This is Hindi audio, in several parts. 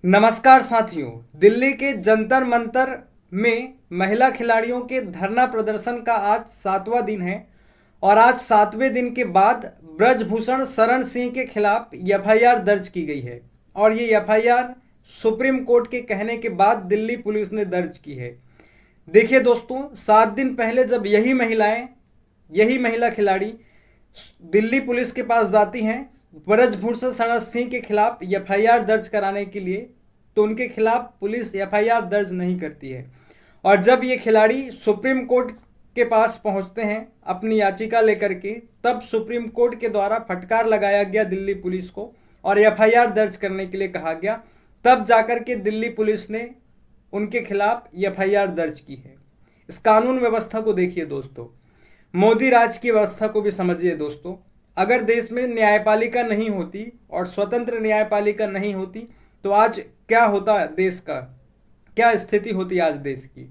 नमस्कार साथियों। दिल्ली के जंतर मंतर में महिला खिलाड़ियों के धरना प्रदर्शन का आज 7वां दिन है और आज 7वें दिन के बाद ब्रजभूषण शरण सिंह के खिलाफ एफआईआर दर्ज की गई है और ये एफआईआर सुप्रीम कोर्ट के कहने के बाद दिल्ली पुलिस ने दर्ज की है। देखिए दोस्तों, 7 दिन पहले जब यही महिला खिलाड़ी दिल्ली पुलिस के पास जाती हैं ब्रजभूषण शरण सिंह के खिलाफ एफआईआर दर्ज कराने के लिए, तो उनके खिलाफ पुलिस एफआईआर दर्ज नहीं करती है। और जब ये खिलाड़ी सुप्रीम कोर्ट के पास पहुंचते हैं अपनी याचिका लेकर के, तब सुप्रीम कोर्ट के द्वारा फटकार लगाया गया दिल्ली पुलिस को और एफआईआर दर्ज करने के लिए कहा गया। तब जाकर के दिल्ली पुलिस ने उनके खिलाफ एफआईआर दर्ज की है। इस कानून व्यवस्था को देखिए दोस्तों, मोदी राज की व्यवस्था को भी समझिए दोस्तों। अगर देश में न्यायपालिका नहीं होती और स्वतंत्र न्यायपालिका नहीं होती तो आज क्या होता, देश का क्या स्थिति होती आज देश की।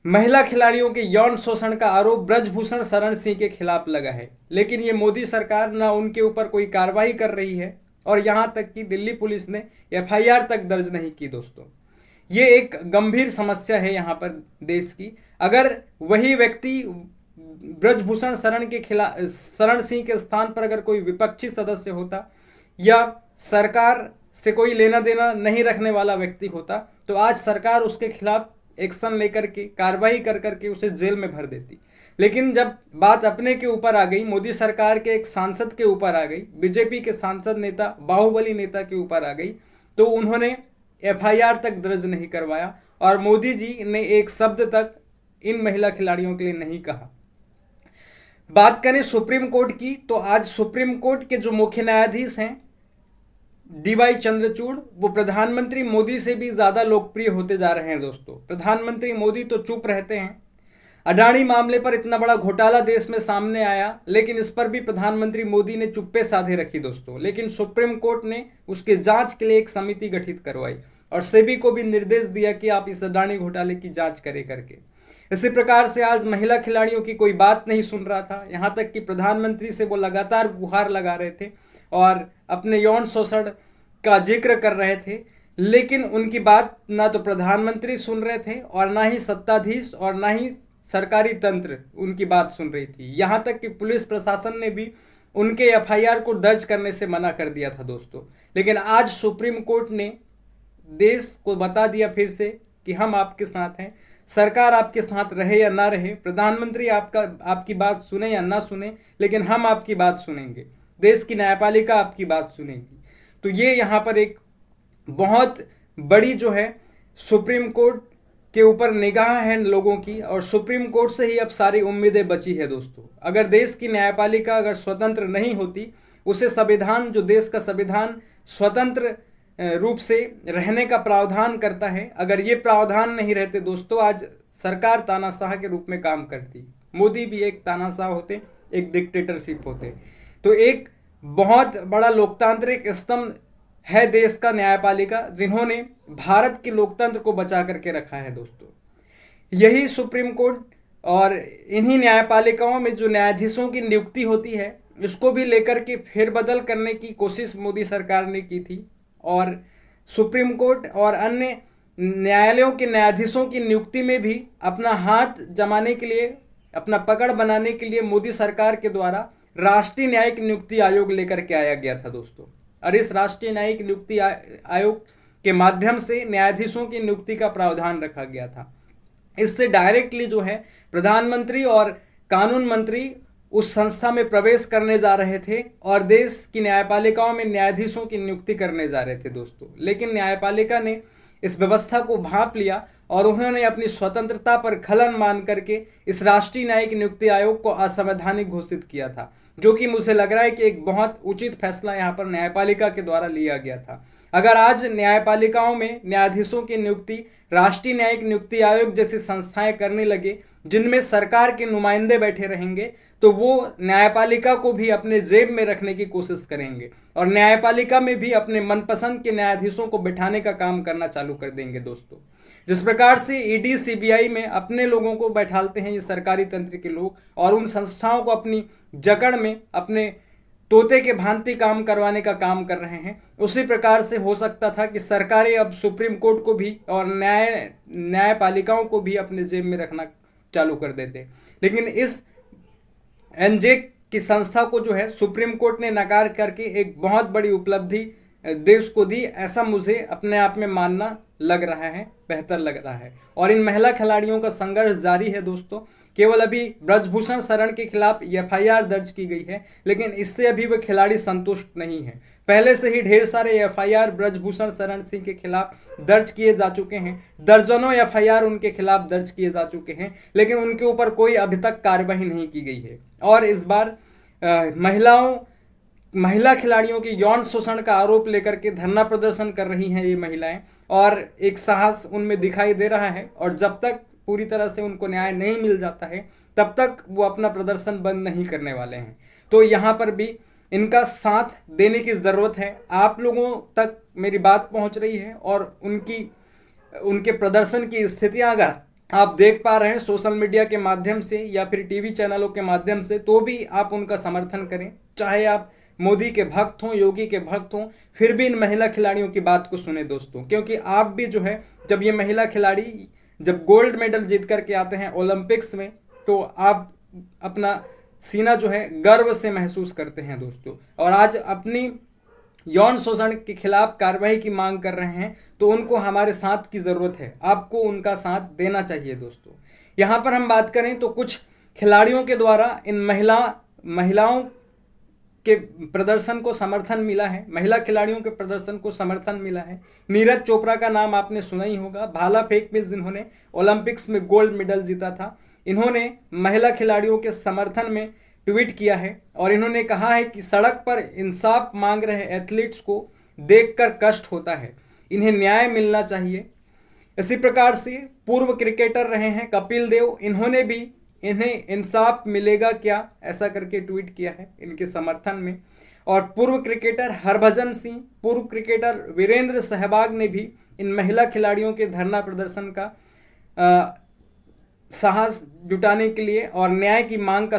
महिला खिलाड़ियों के यौन शोषण का आरोप ब्रजभूषण शरण सिंह के खिलाफ लगा है, लेकिन ये मोदी सरकार ना उनके ऊपर कोई कार्रवाई कर रही है और यहाँ तक कि दिल्ली पुलिस ने एफआईआर तक दर्ज नहीं की दोस्तों। ये एक गंभीर समस्या है यहाँ पर देश की। अगर वही व्यक्ति ब्रजभूषण शरण सिंह के स्थान पर अगर कोई विपक्षी सदस्य होता या सरकार से कोई लेना देना नहीं रखने वाला व्यक्ति होता, तो आज सरकार उसके खिलाफ एक्शन लेकर के कार्रवाई कर करके उसे जेल में भर देती। लेकिन जब बात अपने के ऊपर आ गई, मोदी सरकार के एक सांसद के ऊपर आ गई, बीजेपी के सांसद नेता, बाहुबली नेता के ऊपर आ गई, तो उन्होंने एफआईआर तक दर्ज नहीं करवाया और मोदी जी ने एक शब्द तक इन महिला खिलाड़ियों के लिए नहीं कहा। बात करें सुप्रीम कोर्ट की, तो आज सुप्रीम कोर्ट के जो मुख्य न्यायाधीश हैं डीवाई चंद्रचूड़, वो प्रधानमंत्री मोदी से भी ज्यादा लोकप्रिय होते जा रहे हैं दोस्तों। प्रधानमंत्री मोदी तो चुप रहते हैं। अडानी मामले पर इतना बड़ा घोटाला देश में सामने आया, लेकिन इस पर भी प्रधानमंत्री मोदी ने चुप्पे साधे रखी दोस्तों। लेकिन सुप्रीम कोर्ट ने उसके जांच के लिए एक समिति गठित करवाई और सेबी को भी निर्देश दिया कि आप इस अडानी घोटाले की जांच करें करके। इसी प्रकार से आज महिला खिलाड़ियों की कोई बात नहीं सुन रहा था, यहाँ तक कि प्रधानमंत्री से वो लगातार गुहार लगा रहे थे और अपने यौन शोषण का जिक्र कर रहे थे, लेकिन उनकी बात ना तो प्रधानमंत्री सुन रहे थे और ना ही सत्ताधीश और ना ही सरकारी तंत्र उनकी बात सुन रही थी। यहाँ तक कि पुलिस प्रशासन ने भी उनके एफआईआर को दर्ज करने से मना कर दिया था दोस्तों। लेकिन आज सुप्रीम कोर्ट ने देश को बता दिया फिर से कि हम आपके साथ हैं। सरकार आपके साथ रहे या ना रहे, प्रधानमंत्री आपकी बात सुने या ना सुने, लेकिन हम आपकी बात सुनेंगे, देश की न्यायपालिका आपकी बात सुनेगी। तो ये यहाँ पर एक बहुत बड़ी जो है सुप्रीम कोर्ट के ऊपर निगाह है लोगों की और सुप्रीम कोर्ट से ही अब सारी उम्मीदें बची है दोस्तों। अगर देश की न्यायपालिका अगर स्वतंत्र नहीं होती, उसे संविधान, जो देश का संविधान स्वतंत्र रूप से रहने का प्रावधान करता है, अगर ये प्रावधान नहीं रहते दोस्तों, आज सरकार तानाशाह के रूप में काम करती। मोदी भी एक तानाशाह होते, एक डिक्टेटरशिप होते। तो एक बहुत बड़ा लोकतांत्रिक स्तंभ है देश का न्यायपालिका, जिन्होंने भारत के लोकतंत्र को बचा करके रखा है दोस्तों। यही सुप्रीम कोर्ट और इन्हीं न्यायपालिकाओं में जो न्यायाधीशों की नियुक्ति होती है, इसको भी लेकर के फेरबदल करने की कोशिश मोदी सरकार ने की थी और सुप्रीम कोर्ट और अन्य न्यायालयों के न्यायाधीशों की नियुक्ति में भी अपना हाथ जमाने के लिए, अपना पकड़ बनाने के लिए मोदी सरकार के द्वारा राष्ट्रीय न्यायिक नियुक्ति आयोग लेकर के आया गया था दोस्तों। और इस राष्ट्रीय न्यायिक नियुक्ति आयोग के माध्यम से न्यायाधीशों की नियुक्ति का प्रावधान रखा गया था। इससे डायरेक्टली जो है प्रधानमंत्री और कानून मंत्री उस संस्था में प्रवेश करने जा रहे थे और देश की न्यायपालिकाओं में न्यायाधीशों की नियुक्ति करने जा रहे थे दोस्तों। लेकिन न्यायपालिका ने इस व्यवस्था को भांप लिया और उन्होंने अपनी स्वतंत्रता पर खलन मान करके इस राष्ट्रीय न्यायिक नियुक्ति आयोग को असंवैधानिक घोषित किया था, जो कि मुझे लग रहा है कि एक बहुत उचित फैसला यहाँ पर न्यायपालिका के द्वारा लिया गया था। अगर आज न्यायपालिकाओं में न्यायाधीशों की नियुक्ति राष्ट्रीय न्यायिक नियुक्ति आयोग जैसी संस्थाएं करने लगे, जिनमें सरकार के नुमाइंदे बैठे रहेंगे, तो वो न्यायपालिका को भी अपने जेब में रखने की कोशिश करेंगे और न्यायपालिका में भी अपने मनपसंद के न्यायाधीशों को बिठाने का काम करना चालू कर देंगे दोस्तों। जिस प्रकार से ईडी सीबीआई में अपने लोगों को बैठालते हैं ये सरकारी तंत्र के लोग और उन संस्थाओं को अपनी जकड़ में, अपने तोते के भांति काम करवाने का काम कर रहे हैं। उसी प्रकार से हो सकता था कि सरकारें अब सुप्रीम कोर्ट को भी और न्यायपालिकाओं को भी अपने जेब में रखना चालू कर देते, लेकिन इस एनजे की संस्था को जो है सुप्रीम कोर्ट ने नकार करके एक बहुत बड़ी उपलब्धि देश को दी, ऐसा मुझे अपने आप में मानना लग रहा है, बेहतर लग रहा है। और इन महिला खिलाड़ियों का संघर्ष जारी है दोस्तों। केवल अभी ब्रजभूषण शरण के खिलाफ एफआईआर दर्ज की गई है, लेकिन इससे अभी वह खिलाड़ी संतुष्ट नहीं है। पहले से ही ढेर सारे एफआईआर ब्रजभूषण शरण सिंह के खिलाफ दर्ज किए जा चुके हैं, दर्जनों एफआईआर उनके खिलाफ दर्ज किए जा चुके हैं, लेकिन उनके ऊपर कोई अभी तक कार्रवाई नहीं की गई है। और इस बार महिला खिलाड़ियों के यौन शोषण का आरोप लेकर के धरना प्रदर्शन कर रही हैं ये महिलाएं, और एक साहस उनमें दिखाई दे रहा है। और जब तक पूरी तरह से उनको न्याय नहीं मिल जाता है तब तक वो अपना प्रदर्शन बंद नहीं करने वाले हैं। तो यहाँ पर भी इनका साथ देने की ज़रूरत है। आप लोगों तक मेरी बात पहुँच रही है और उनके प्रदर्शन की स्थितियाँ अगर आप देख पा रहे हैं सोशल मीडिया के माध्यम से या फिर टीवी चैनलों के माध्यम से, तो भी आप उनका समर्थन करें। चाहे आप मोदी के भक्त हों, योगी के भक्त हों, फिर भी इन महिला खिलाड़ियों की बात को सुने दोस्तों, क्योंकि आप भी जो है, जब ये महिला खिलाड़ी जब गोल्ड मेडल जीत करके आते हैं ओलंपिक्स में, तो आप अपना सीना जो है गर्व से महसूस करते हैं दोस्तों। और आज अपनी यौन शोषण के खिलाफ कार्रवाई की मांग कर रहे हैं, तो उनको हमारे साथ की ज़रूरत है, आपको उनका साथ देना चाहिए दोस्तों। यहाँ पर हम बात करें तो कुछ खिलाड़ियों के द्वारा इन महिलाओं के प्रदर्शन को समर्थन मिला है, महिला खिलाड़ियों के प्रदर्शन को समर्थन मिला है। नीरज चोपड़ा का नाम आपने सुना ही होगा, भाला फेंक में जिन्होंने ओलंपिक्स में गोल्ड मेडल जीता था। इन्होंने महिला खिलाड़ियों के समर्थन में ट्वीट किया है और इन्होंने कहा है कि सड़क पर इंसाफ मांग रहे एथलीट्स को देखकर कष्ट होता है, इन्हें न्याय मिलना चाहिए। इसी प्रकार से पूर्व क्रिकेटर रहे हैं कपिल देव, इन्होंने भी इन्हें इंसाफ मिलेगा क्या ऐसा करके ट्वीट किया है इनके समर्थन में। और पूर्व क्रिकेटर हरभजन सिंह, पूर्व क्रिकेटर वीरेंद्र सहवाग ने भी इन महिला खिलाड़ियों के धरना प्रदर्शन का साहस जुटाने के लिए और न्याय की मांग का